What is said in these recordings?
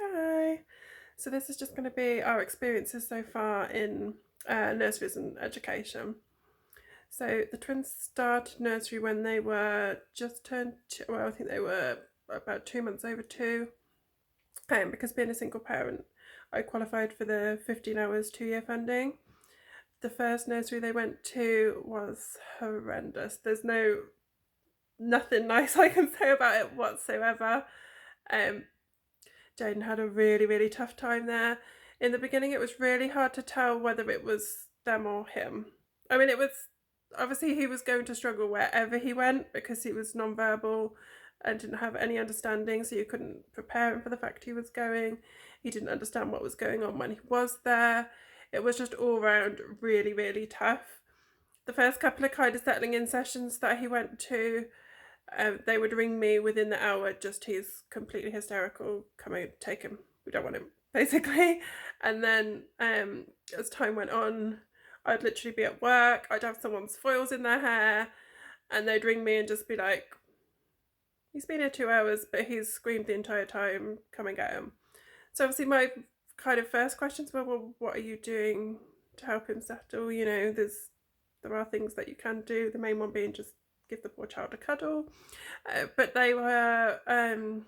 Hi. So this is just going to be our experiences so far in nurseries and education. So the twins started nursery when they were just turned well, I think they were about 2 months over two. Because being a single parent, I qualified for the 15 hours 2 year funding. The first nursery they went to was horrendous. There's nothing nice I can say about it whatsoever. Um, Jaden had a really, really tough time there. In the beginning, it was really hard to tell whether it was them or him. I mean, it was obviously he was going to struggle wherever he went because he was non-verbal and didn't have any understanding, so you couldn't prepare him for the fact he was going. He didn't understand what was going on when he was there. It was just all around really, really tough. The first couple of kind of settling in sessions that he went to, they would ring me within the hour, just he's completely hysterical, come out, take him, we don't want him, basically. And then as time went on, I'd literally be at work, I'd have someone's foils in their hair, and they'd ring me and just be like, he's been here 2 hours, but he's screamed the entire time, come and get him. So obviously my kind of first questions were, well, what are you doing to help him settle? You know, there are things that you can do, the main one being just give the poor child a cuddle. But they were, I can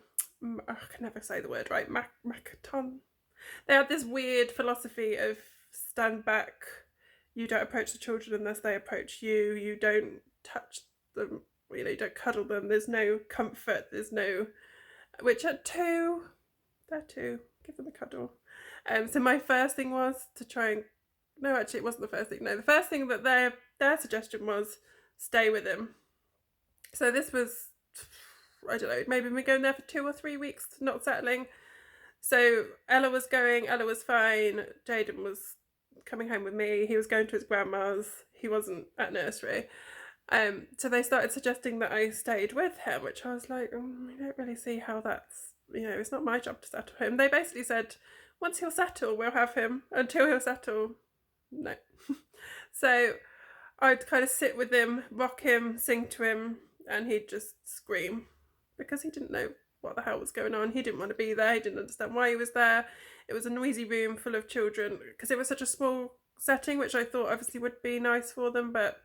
never say the word right, Macaton. They had this weird philosophy of stand back, you don't approach the children unless they approach you, you don't touch them, you know, you don't cuddle them, there's no comfort, there's no, which at two, they're two, give them a cuddle. So my first thing was to try and, no, actually it wasn't the first thing, no, the first thing that their suggestion was stay with him. So this was, I don't know, maybe we're going there for 2 or 3 weeks, not settling. So Ella was going, Ella was fine, Jaden was coming home with me, he was going to his grandma's, he wasn't at nursery. So they started suggesting that I stayed with him, which I was like, I don't really see how that's, you know, it's not my job to settle him. They basically said, once he'll settle, we'll have him. Until he'll settle, no. So I'd kind of sit with him, rock him, sing to him, and he'd just scream because he didn't know what the hell was going on. He didn't want to be there. He didn't understand why he was there. It was a noisy room full of children because it was such a small setting, which I thought obviously would be nice for them, but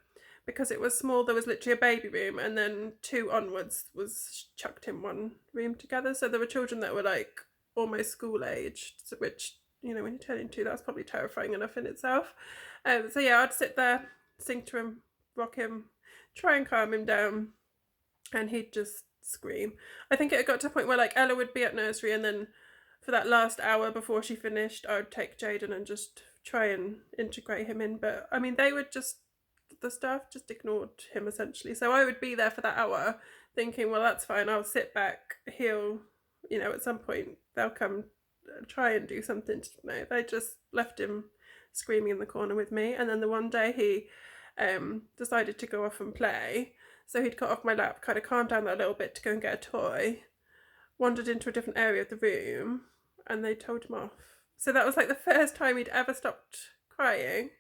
because it was small, there was literally a baby room, and then 2 onwards was chucked in one room together. So there were children that were like almost school aged, which, you know, when you turn into, that's probably terrifying enough in itself. So yeah, I'd sit there, sing to him, rock him, try and calm him down, and he'd just scream. I think it got to a point where like Ella would be at nursery, and then for that last hour before she finished, I would take Jaden and just try and integrate him in. But I mean, the staff just ignored him essentially. So I would be there for that hour thinking, well, that's fine, I'll sit back, he'll, you know, at some point they'll come try and do something. No, they just left him screaming in the corner with me. And then the one day he decided to go off and play, so he'd got off my lap, kind of calmed down that little bit to go and get a toy, wandered into a different area of the room, and they told him off. So that was like the first time he'd ever stopped crying.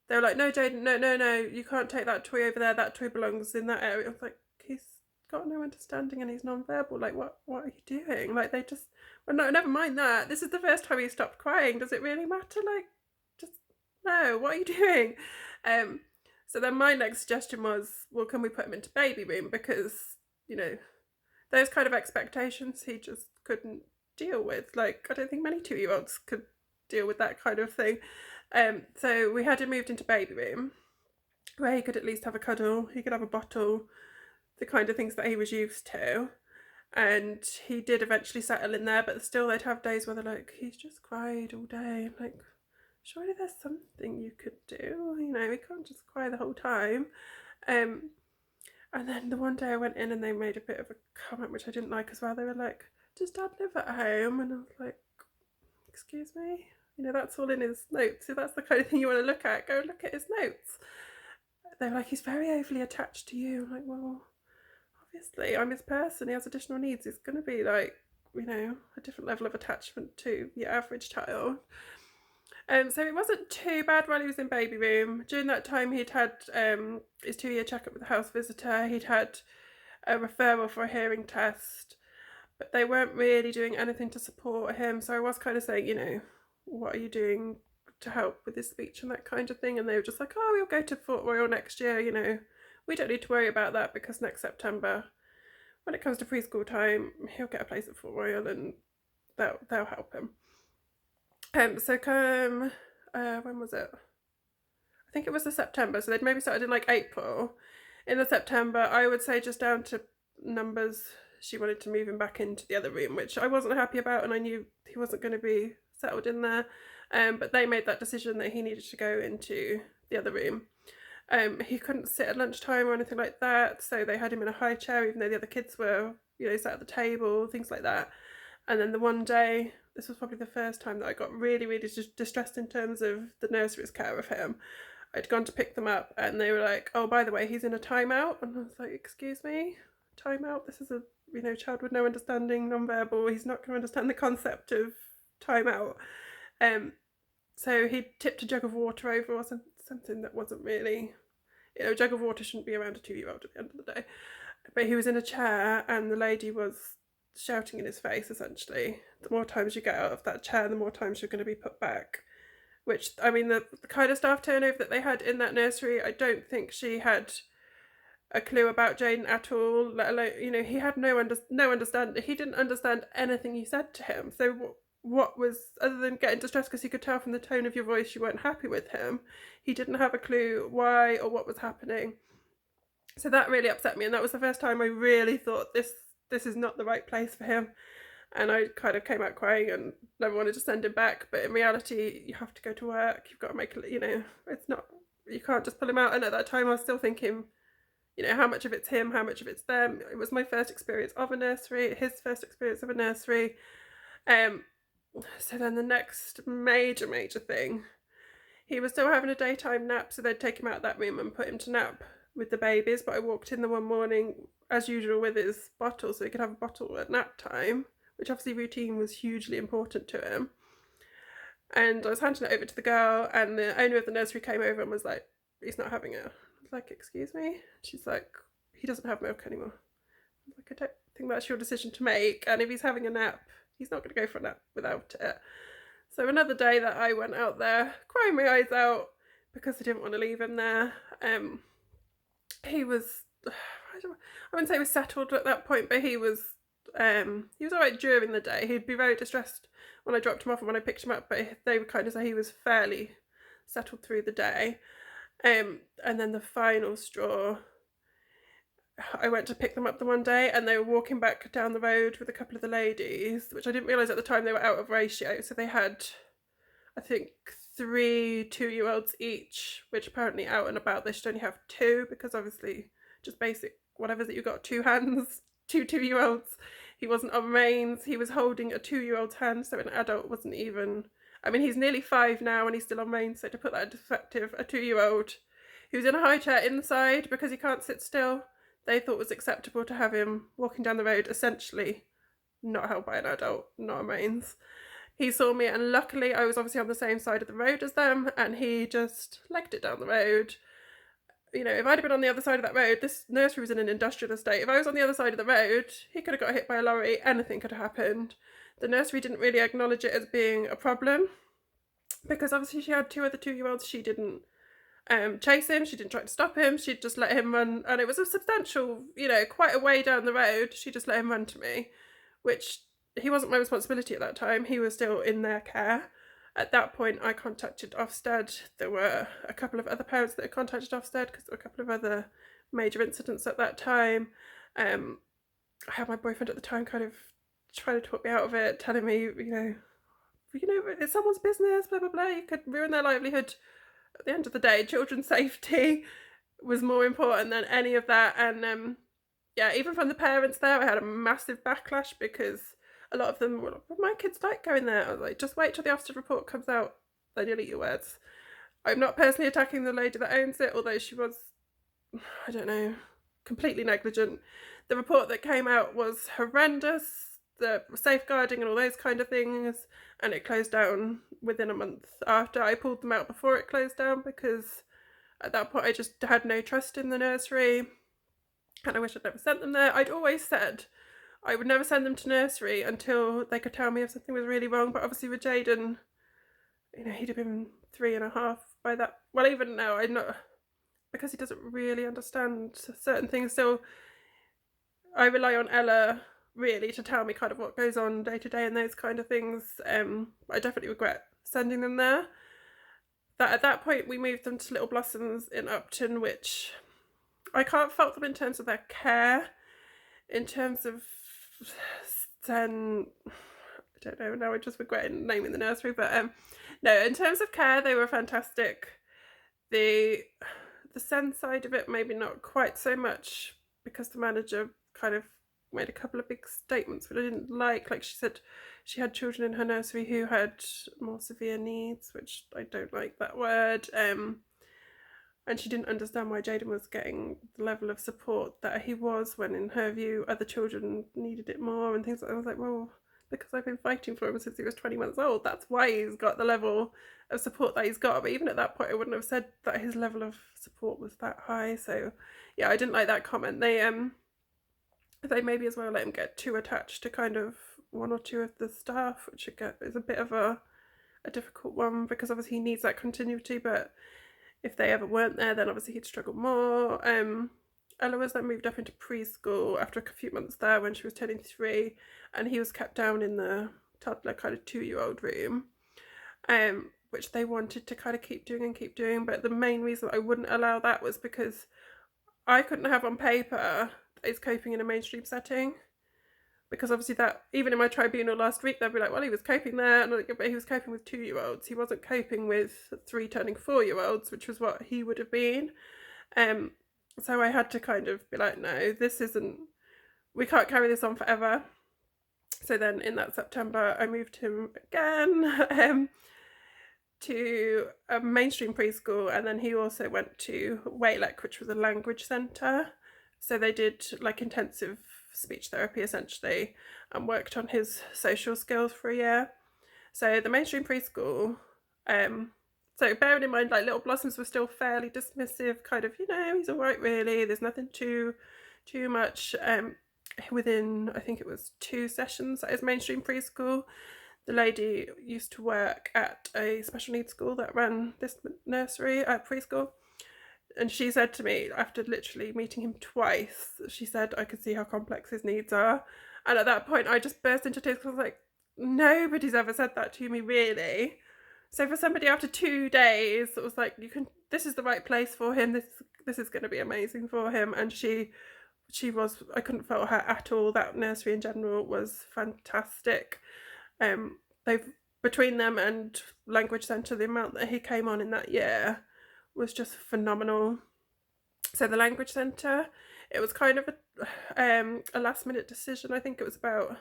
They were like, no, Jaden, no, you can't take that toy over there, that toy belongs in that area. I was like, he's got no understanding and he's non-verbal, like what are you doing? Like they just, well, no, never mind that, this is the first time he stopped crying, does it really matter? Like, just, no, what are you doing? So then my next suggestion was, well, can we put him into baby room? Because, you know, those kind of expectations he just couldn't deal with. Like, I don't think many 2-year-olds could deal with that kind of thing. So we had him moved into baby room, where he could at least have a cuddle, he could have a bottle, the kind of things that he was used to. And he did eventually settle in there, but still they'd have days where they're like, he's just cried all day. I'm like, surely there's something you could do, you know, he can't just cry the whole time. And then the one day I went in and they made a bit of a comment which I didn't like as well. They were like, does Dad live at home? And I was like, excuse me? You know, that's all in his notes. So that's the kind of thing you want to look at. Go look at his notes. They were like, he's very overly attached to you. I'm like, well, obviously I'm his person. He has additional needs. It's going to be like, you know, a different level of attachment to your average child. So it wasn't too bad while he was in baby room. During that time, he'd had his 2-year checkup with the house visitor. He'd had a referral for a hearing test. but they weren't really doing anything to support him. So I was kind of saying, you know, what are you doing to help with his speech and that kind of thing? And they were just like, oh, we'll go to Fort Royal next year, you know, we don't need to worry about that because next September, when it comes to preschool time, he'll get a place at Fort Royal and they'll help him. So come, when was it? I think it was the September, so they'd maybe started in like April. In the September, I would say just down to numbers, she wanted to move him back into the other room, which I wasn't happy about, and I knew he wasn't going to be settled in there. But they made that decision that he needed to go into the other room. He couldn't sit at lunchtime or anything like that, so they had him in a high chair, even though the other kids were, you know, sat at the table, things like that. And then the one day, this was probably the first time that I got really, really distressed in terms of the nursery's care of him. I'd gone to pick them up and they were like, oh, by the way, he's in a timeout. And I was like, excuse me, timeout? This is a, you know, child with no understanding, non-verbal. He's not going to understand the concept of timeout. So he tipped a jug of water over or something that wasn't really, you know, a jug of water shouldn't be around a 2-year-old at the end of the day. But he was in a chair and the lady was shouting in his face, essentially. The more times you get out of that chair, the more times you're going to be put back. Which, I mean, the kind of staff turnover that they had in that nursery, I don't think she had a clue about Jaden at all, let alone, you know, he had no understanding. He didn't understand anything you said to him. So what was, other than getting distressed because he could tell from the tone of your voice you weren't happy with him, he didn't have a clue why or what was happening. So that really upset me, and that was the first time I really thought this is not the right place for him. And I kind of came out crying and never wanted to send him back. But in reality, you have to go to work. You've got to make, you know, it's not, you can't just pull him out. And at that time, I was still thinking, you know, how much of it's him, how much of it's them. It was my first experience of a nursery, his first experience of a nursery. So then the next major thing, he was still having a daytime nap. So they'd take him out of that room and put him to nap with the babies. But I walked in the one morning, as usual, with his bottle so he could have a bottle at nap time, which obviously routine was hugely important to him. And I was handing it over to the girl, and the owner of the nursery came over and was like, he's not having it. I was like, excuse me? She's like, he doesn't have milk anymore. I was like, I don't think that's your decision to make, and if he's having a nap, he's not going to go for a nap without it. So another day that I went out there crying my eyes out because I didn't want to leave him there. He was, I wouldn't say he was settled at that point, but he was all right during the day. He'd be very distressed when I dropped him off and when I picked him up, but they would kind of say he was fairly settled through the day. And then the final straw, I went to pick them up the one day and they were walking back down the road with a couple of the ladies, which I didn't realise at the time they were out of ratio. So they had, I think, 3 2-year-olds each, which apparently out and about they should only have 2 because obviously just basic whatever that you got 2 hands, 2 2-year-olds. He wasn't on reins. He was holding a 2-year-old's hand, so an adult wasn't even, I mean, he's nearly 5 now and he's still on reins, so to put that into perspective, a 2-year-old he was in a high chair inside because he can't sit still, they thought was acceptable to have him walking down the road, essentially not held by an adult, not on reins. He saw me and luckily I was obviously on the same side of the road as them and he just legged it down the road. You know, if I'd have been on the other side of that road, this nursery was in an industrial estate. If I was on the other side of the road, he could have got hit by a lorry, anything could have happened. The nursery didn't really acknowledge it as being a problem because obviously she had 2 other 2-year-olds. She didn't chase him, she didn't try to stop him, she'd just let him run, and it was a substantial, you know, quite a way down the road. She just let him run to me, which he wasn't my responsibility at that time. He was still in their care. At that point, I contacted Ofsted. There were a couple of other parents that had contacted Ofsted because there were a couple of other major incidents at that time. I had my boyfriend at the time kind of trying to talk me out of it, telling me, you know, it's someone's business, blah, blah, blah. You could ruin their livelihood. At the end of the day, children's safety was more important than any of that. And yeah, even from the parents there, I had a massive backlash because a lot of them were like, well, my kids like going there. I was like, just wait till the Ofsted report comes out, then you'll eat your words. I'm not personally attacking the lady that owns it, although she was, I don't know, completely negligent. The report that came out was horrendous, the safeguarding and all those kind of things, and it closed down within a month after. I pulled them out before it closed down because at that point I just had no trust in the nursery and I wish I'd never sent them there. I'd always said I would never send them to nursery until they could tell me if something was really wrong. But obviously with Jaden, he'd have been 3.5 by that. Well, even now, I'm not, because he doesn't really understand certain things. So I rely on Ella really to tell me kind of what goes on day to day and those kind of things. I definitely regret sending them there. That at that point we moved them to Little Blossoms in Upton, which I can't fault them in terms of their care. In terms of then, I don't know, now I just regret naming the nursery, but no, in terms of care they were fantastic. The SEND side of it maybe not quite so much, because the manager kind of made a couple of big statements that I didn't like she said she had children in her nursery who had more severe needs, which I don't like that word, and she didn't understand why Jaden was getting the level of support that he was, when in her view other children needed it more and things like that. I was like, well, because I've been fighting for him since he was 20 months old, that's why he's got the level of support that he's got. But even at that point I wouldn't have said that his level of support was that high. So yeah, I didn't like that comment. They maybe as well let him get too attached to kind of one or two of the staff, which is a bit of a difficult one, because obviously he needs that continuity, but if they ever weren't there, then obviously he'd struggle more. Ella was then moved up into preschool after a few months there when she was turning 3, and he was kept down in the toddler kind of 2-year-old room, which they wanted to kind of keep doing. But the main reason I wouldn't allow that was because I couldn't have on paper that he's coping in a mainstream setting. Because obviously that, even in my tribunal last week, they'd be like, well, he was coping there, but he was coping with 2-year-olds. He wasn't coping with 3 turning 4-year-olds, which was what he would have been. So I had to kind of be like, no, we can't carry this on forever. So then in that September, I moved him again to a mainstream preschool, and then he also went to Waylek, which was a language centre. So they did like intensive speech therapy essentially, and worked on his social skills for a year. So the mainstream preschool, so bearing in mind, like, Little Blossoms were still fairly dismissive, kind of, he's all right really, there's nothing too much. Within, I think it was 2 sessions at his mainstream preschool, the lady used to work at a special needs school that ran this nursery preschool, and she said to me, after literally meeting him twice, she said, I could see how complex his needs are. And at that point I just burst into tears, because I was like, nobody's ever said that to me really. So for somebody after 2 days, it was like, this is the right place for him, this is going to be amazing for him. And she was, I couldn't fault her at all. That nursery in general was fantastic. They've, between them and language centre, the amount that he came on in that year was just phenomenal. So the language centre, it was kind of a last minute decision. I think it was about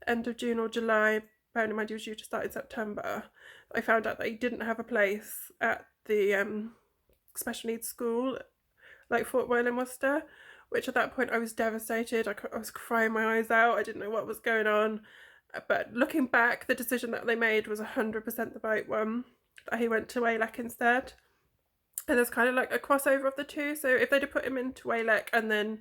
end of June or July, bearing in mind he was due to start in September. I found out that he didn't have a place at the special needs school, like Fort Royal in Worcester, which at that point I was devastated. I was crying my eyes out. I didn't know what was going on. But looking back, the decision that they made was 100% the right one, that he went to Waylek instead. And there's kind of like a crossover of the two. So if they'd have put him into Waylek and then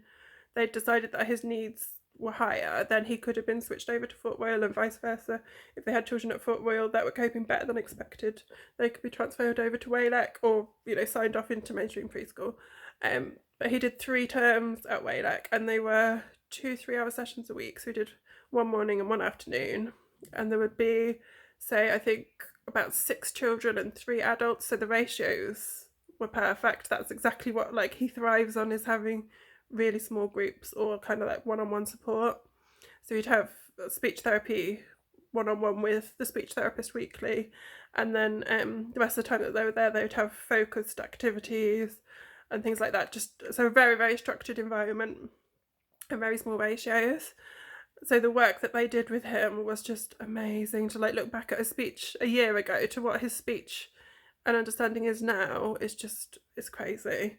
they decided that his needs were higher, then he could have been switched over to Fort Royal, and vice versa. If they had children at Fort Royal that were coping better than expected, they could be transferred over to Waylek, or signed off into mainstream preschool. But he did 3 terms at Waylek, and they were 2 3-hour sessions a week. So he did 1 morning and 1 afternoon, and there would be, say, I think about 6 children and 3 adults. So the ratios were perfect. That's exactly what he thrives on, is having really small groups or kind of like one-on-one support. So you'd have speech therapy one-on-one with the speech therapist weekly, and then the rest of the time that they were there, they would have focused activities and things like that. Just so a very, very structured environment and very small ratios. So the work that they did with him was just amazing. To look back at his speech a year ago to what his speech and understanding is now, it's crazy.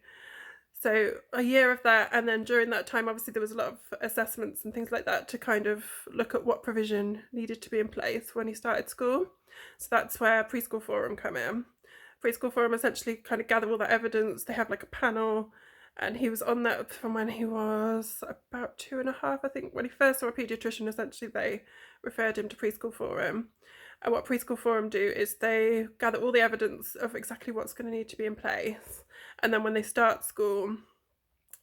So a year of that, and then during that time obviously there was a lot of assessments and things like that to kind of look at what provision needed to be in place when he started school. So that's where Preschool Forum come in. Preschool Forum essentially kind of gather all that evidence. They have a panel, and he was on that from when he was about 2.5, I think. When he first saw a paediatrician, essentially they referred him to Preschool Forum. And what Preschool Forum do is they gather all the evidence of exactly what's going to need to be in place. And then when they start school,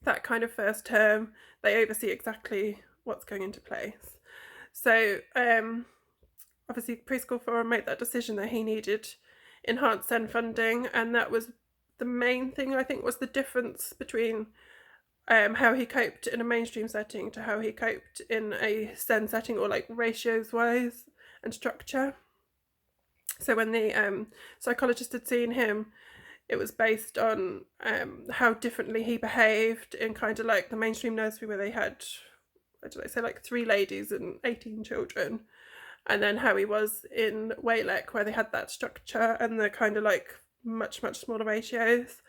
that kind of first term, they oversee exactly what's going into place. So obviously Preschool Forum made that decision that he needed enhanced SEN funding, and that was the main thing, I think, was the difference between how he coped in a mainstream setting to how he coped in a SEN setting, or like ratios wise and structure. So when the psychologist had seen him, it was based on how differently he behaved in kind of like the mainstream nursery where they had, what did I say, like 3 ladies and 18 children, and then how he was in Waylek where they had that structure and the kind of like much smaller ratios.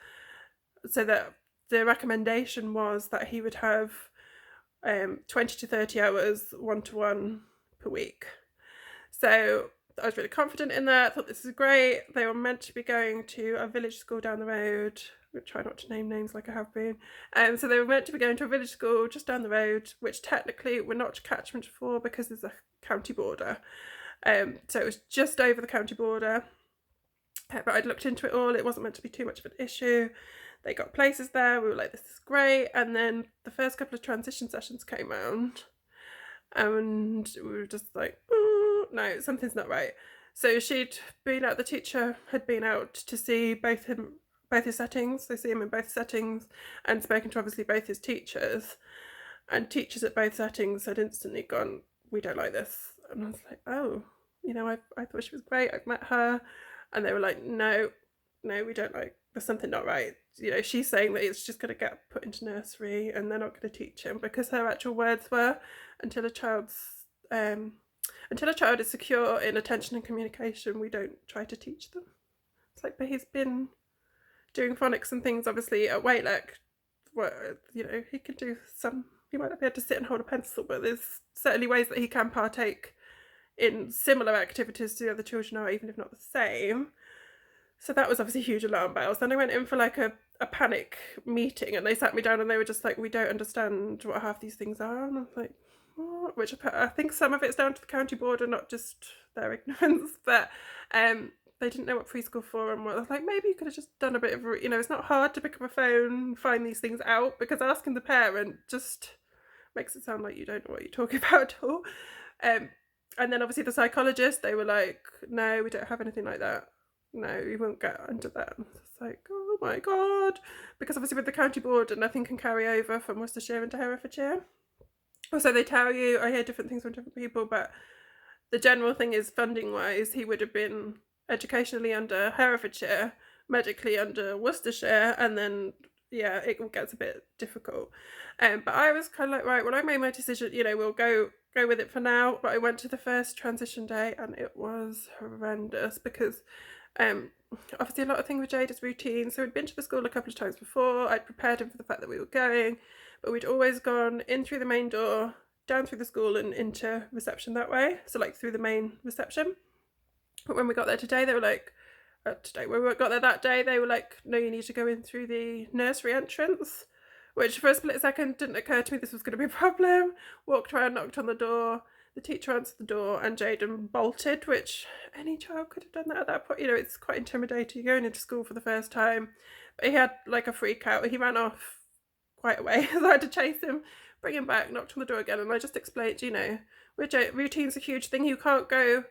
So that the recommendation was that he would have 20 to 30 hours one-to-one per week. So I was really confident in that. I thought this is great. They were meant to be going to a village school down the road. We'll try not to name names like I have been. So they were meant to be going to a village school just down the road, which technically we're not catchment for because there's a county border. So it was just over the county border. But I'd looked into it all. It wasn't meant to be too much of an issue. They got places there. We were like, this is great. And then the first couple of transition sessions came around, and we were just like, no, something's not right. So she'd been out, the teacher had been out to see both his settings, so see him in both settings, and spoken to obviously both his teachers. And teachers at both settings had instantly gone, we don't like this. And I was like, oh, I thought she was great, I've met her. And they were like, no, we don't like, there's something not right. She's saying that it's just going to get put into nursery and they're not going to teach him, because her actual words were, until a child is secure in attention and communication, we don't try to teach them. It's like, but he's been doing phonics and things obviously at Waylek, where he can do some, he might not be able to sit and hold a pencil, but there's certainly ways that he can partake in similar activities to the other children are, even if not the same. So that was obviously huge alarm bells. Then I went in for like a panic meeting, and they sat me down and they were just like, we don't understand what half these things are. And I was like, what? Which I think some of it's down to the county border, not just their ignorance, but they didn't know what Preschool Forum was. I was like, maybe you could have just done a bit of, it's not hard to pick up a phone and find these things out, because asking the parent just makes it sound like you don't know what you're talking about at all. And then obviously the psychologist, they were like, no, we don't have anything like that. No, you won't get under that. It's like, oh my God. Because obviously with the county border, nothing can carry over from Worcestershire into Herefordshire. Also, they tell you, I hear different things from different people, but the general thing is, funding-wise, he would have been educationally under Herefordshire, medically under Worcestershire, and then, yeah, it gets a bit difficult. But I was kind of like, right, well, I made my decision, we'll go with it for now. But I went to the first transition day, and it was horrendous, because obviously a lot of things with Jade is routine. So we'd been to the school a couple of times before. I'd prepared him for the fact that we were going, but we'd always gone in through the main door, down through the school and into reception that way. So like through the main reception. But when we got there today, they were like, when we got there that day, they were like, no, you need to go in through the nursery entrance, which for a split second didn't occur to me this was going to be a problem. Walked around, knocked on the door. The teacher answered the door and Jaden bolted, which any child could have done that at that point. It's quite intimidating. You're going into school for the first time. But he had like a freak out. He ran off quite a way. So I had to chase him, bring him back, knocked on the door again. And I just explained, routine's a huge thing. You can't go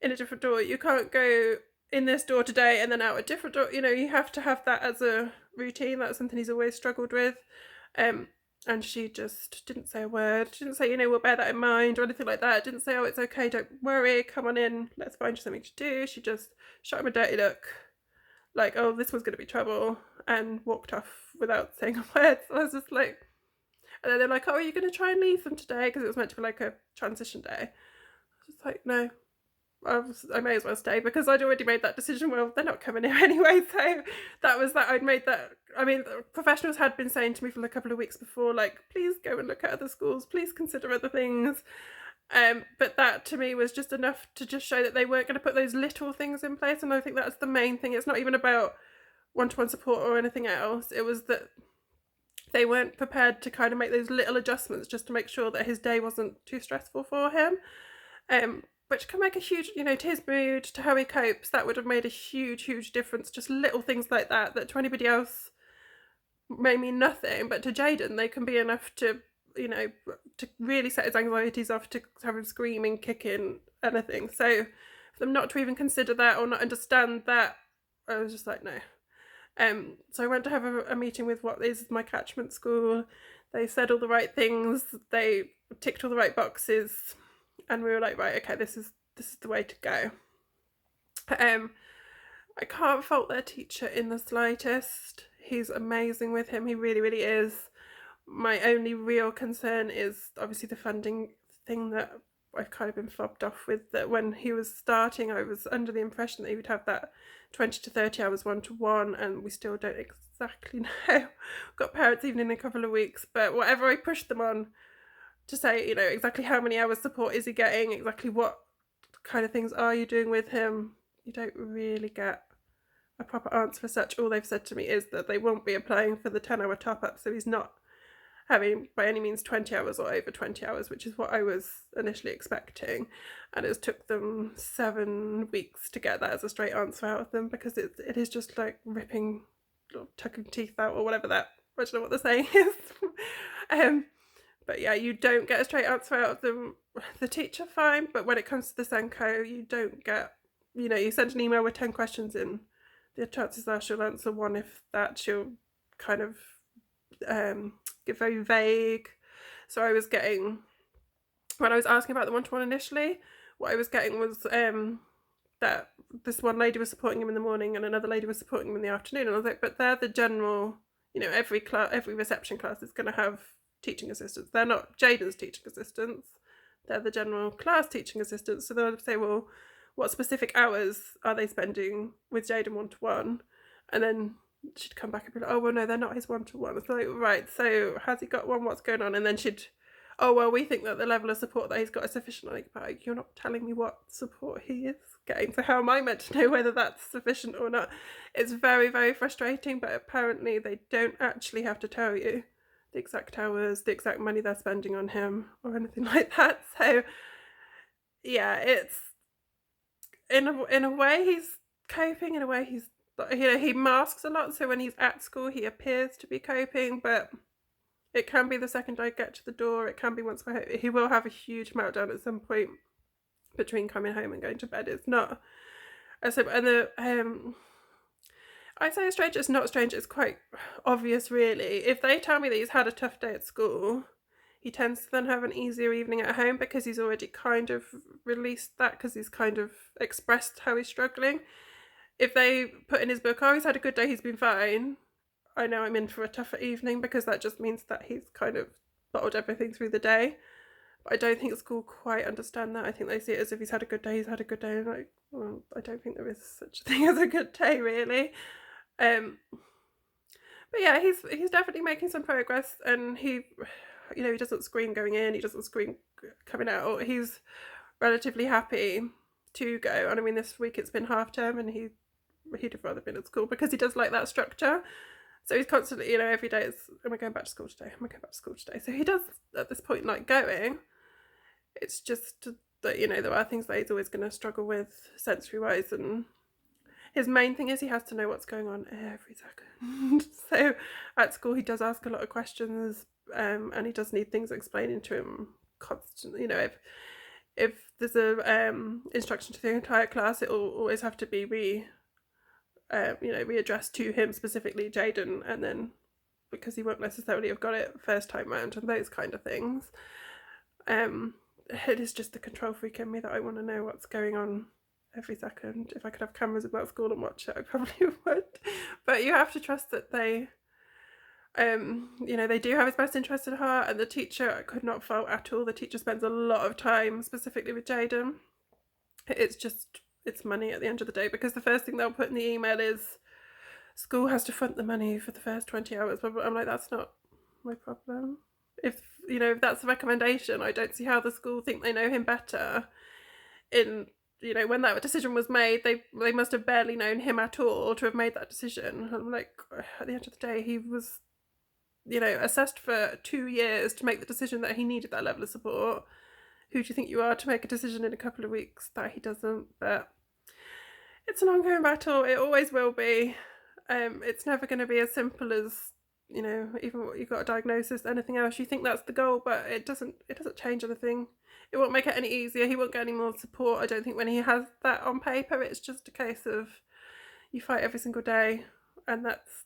in a different door. You can't go in this door today and then out a different door. You have to have that as a routine. That's something he's always struggled with. And she just didn't say a word. She didn't say, we'll bear that in mind or anything like that. Didn't say, oh, it's okay, don't worry, come on in, let's find you something to do. She just shot him a dirty look, like, oh, this was going to be trouble, and walked off without saying a word. So I was just like, and then they're like, oh, are you going to try and leave them today? Because it was meant to be like a transition day. I was just like, no. I may as well stay, because I'd already made that decision. Well, they're not coming here anyway, so that was that. I'd made that. I mean, professionals had been saying to me for a couple of weeks before, like, please go and look at other schools, please consider other things. But that to me was just enough to just show that they weren't going to put those little things in place. And I think that's the main thing. It's not even about one-to-one support or anything else. It was that they weren't prepared to kind of make those little adjustments just to make sure that his day wasn't too stressful for him, which can make a huge, to his mood, to how he copes. That would have made a huge difference. Just little things like that to anybody else may mean nothing, but to Jaden they can be enough to, to really set his anxieties off, to have him screaming, kicking, anything. So for them not to even consider that or not understand that, I was just like, no. So I went to have a meeting with what is my catchment school. They said all the right things, they ticked all the right boxes, and we were like, right, okay, this is the way to go. I can't fault their teacher in the slightest. He's amazing with him, he really is. My only real concern is obviously the funding thing that I've kind of been fobbed off with, that when he was starting I was under the impression that he would have that 20 to 30 hours one-to-one, and we still don't exactly know. We've got parents evening in a couple of weeks, but whatever I pushed them on to say, exactly how many hours support is he getting, exactly what kind of things are you doing with him, you don't really get a proper answer as such. All they've said to me is that they won't be applying for the 10-hour top-up, so he's not having by any means 20 hours or over 20 hours, which is what I was initially expecting, and it took them 7 weeks to get that as a straight answer out of them, because it is just like ripping, tucking teeth out, or whatever that, I don't know what the saying is. But yeah, you don't get a straight answer out of them. The teacher, fine, but when it comes to the Senko, you don't get, you send an email with 10 questions in, the chances are she'll answer one, if that. She'll kind of get very vague. So I was getting, when I was asking about the one-to-one initially, what I was getting was that this one lady was supporting him in the morning and another lady was supporting him in the afternoon, and I was like, but they're the general, every reception class is going to have teaching assistants. They're not Jaden's teaching assistants, they're the general class teaching assistants. So they'll say, well, what specific hours are they spending with Jaden one-to-one? And then she'd come back and be like, oh, well, no, they're not his one-to-one. It's like, right, so has he got one? What's going on? And then she'd, oh, well, we think that the level of support that he's got is sufficient. Like, but you're not telling me what support he is getting, so how am I meant to know whether that's sufficient or not? It's very frustrating, but apparently they don't actually have to tell you the exact hours, the exact money they're spending on him, or anything like that. So yeah, it's in a way he's coping, in a way he's, he masks a lot, so when he's at school he appears to be coping, but it can be the second I get to the door, it can be once we're home. He will have a huge meltdown at some point between coming home and going to bed. It's not, and the I say strange, it's not strange, it's quite obvious really. If they tell me that he's had a tough day at school, he tends to then have an easier evening at home, because he's already kind of released that, because he's kind of expressed how he's struggling. If they put in his book, oh, he's had a good day, he's been fine, I know I'm in for a tougher evening, because that just means that he's kind of bottled everything through the day. But I don't think school quite understand that. I think they see it as if he's had a good day, he's had a good day. And like, well, I don't think there is such a thing as a good day, really. But yeah, he's definitely making some progress, and he doesn't scream going in, he doesn't scream coming out. He's relatively happy to go. And I mean, this week it's been half term, and he'd have rather been at school, because he does like that structure. So he's constantly, every day it's, am I going back to school today? Am I going back to school today? So he does at this point like going. It's just that, there are things that he's always going to struggle with sensory wise, and his main thing is he has to know what's going on every second. So at school he does ask a lot of questions, and he does need things explaining to him constantly. If there's a instruction to the entire class, it will always have to be readdressed to him specifically, Jaden, and then because he won't necessarily have got it first time round, and those kind of things. It is just the control freak in me that I want to know what's going on every second. If I could have cameras in that school and watch it, I probably would. But you have to trust that they they do have his best interest at heart, and the teacher, I could not fault at all. The teacher spends a lot of time specifically with Jaden. It's money at the end of the day, because the first thing they'll put in the email is school has to front the money for the first 20 hours. But I'm like, that's not my problem. If that's the recommendation, I don't see how the school think they know him better. When that decision was made, they must have barely known him at all to have made that decision. I'm like, at the end of the day, he was assessed for 2 years to make the decision that he needed that level of support. Who do you think you are to make a decision in a couple of weeks that he doesn't? But it's an ongoing battle. It always will be. It's never going to be as simple as, even what you've got a diagnosis, anything else. You think that's the goal, but it doesn't change anything. It won't make it any easier. He won't get any more support, I don't think, when he has that on paper. It's just a case of you fight every single day, and that's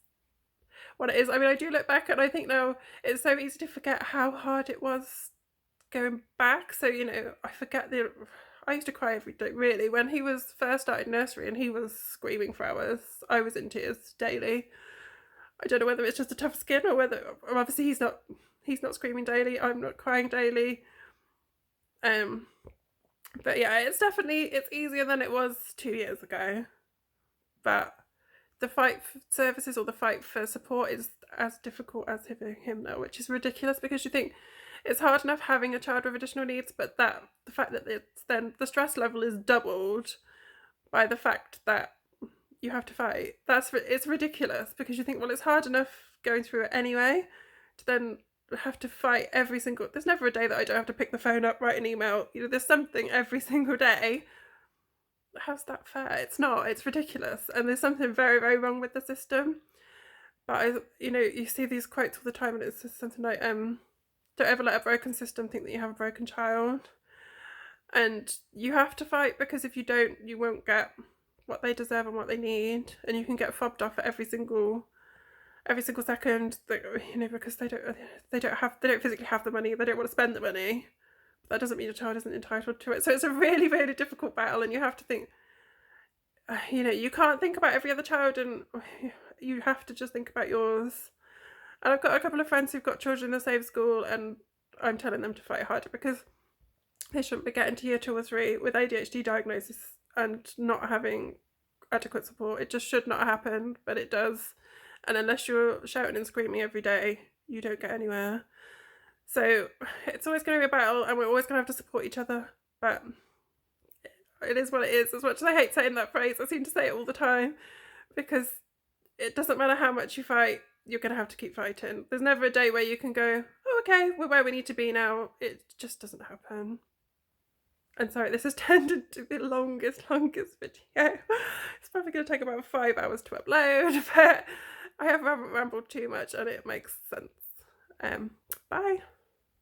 what it is. I mean, I do look back and I think now it's so easy to forget how hard it was going back. So, I forget I used to cry every day, really. When he was first started nursery and he was screaming for hours, I was in tears daily. I don't know whether it's just a tough skin or obviously he's not screaming daily, I'm not crying daily. But yeah, it's easier than it was 2 years ago. But the fight for services or the fight for support is as difficult as him now, which is ridiculous, because you think it's hard enough having a child with additional needs, but the fact that it's then the stress level is doubled by the fact that you have to fight. It's ridiculous, because you think, well, it's hard enough going through it anyway, to then have to fight there's never a day that I don't have to pick the phone up, write an email. There's something every single day. How's that fair? It's not. It's ridiculous, and there's something very, very wrong with the system. But you see these quotes all the time, and it's just something like, "Don't ever let a broken system think that you have a broken child." And you have to fight, because if you don't, you won't get what they deserve and what they need, and you can get fobbed off at every single second. Because they don't physically have the money, they don't want to spend the money. That doesn't mean your child isn't entitled to it. So it's a really, really difficult battle, and you have to think, you can't think about every other child, and you have to just think about yours. And I've got a couple of friends who've got children in the same school, and I'm telling them to fight harder, because they shouldn't be getting to year 2 or 3 with ADHD diagnosis and not having adequate support. It just should not happen, but it does. And unless you're shouting and screaming every day, you don't get anywhere. So it's always going to be a battle, and we're always going to have to support each other. But it is what it is. As much as I hate saying that phrase, I seem to say it all the time, because it doesn't matter how much you fight, you're going to have to keep fighting. There's never a day where you can go, oh, okay, we're where we need to be now. It just doesn't happen. And sorry, this has turned into the longest video. It's probably going to take about 5 hours to upload, but I haven't rambled too much, and it makes sense. Bye.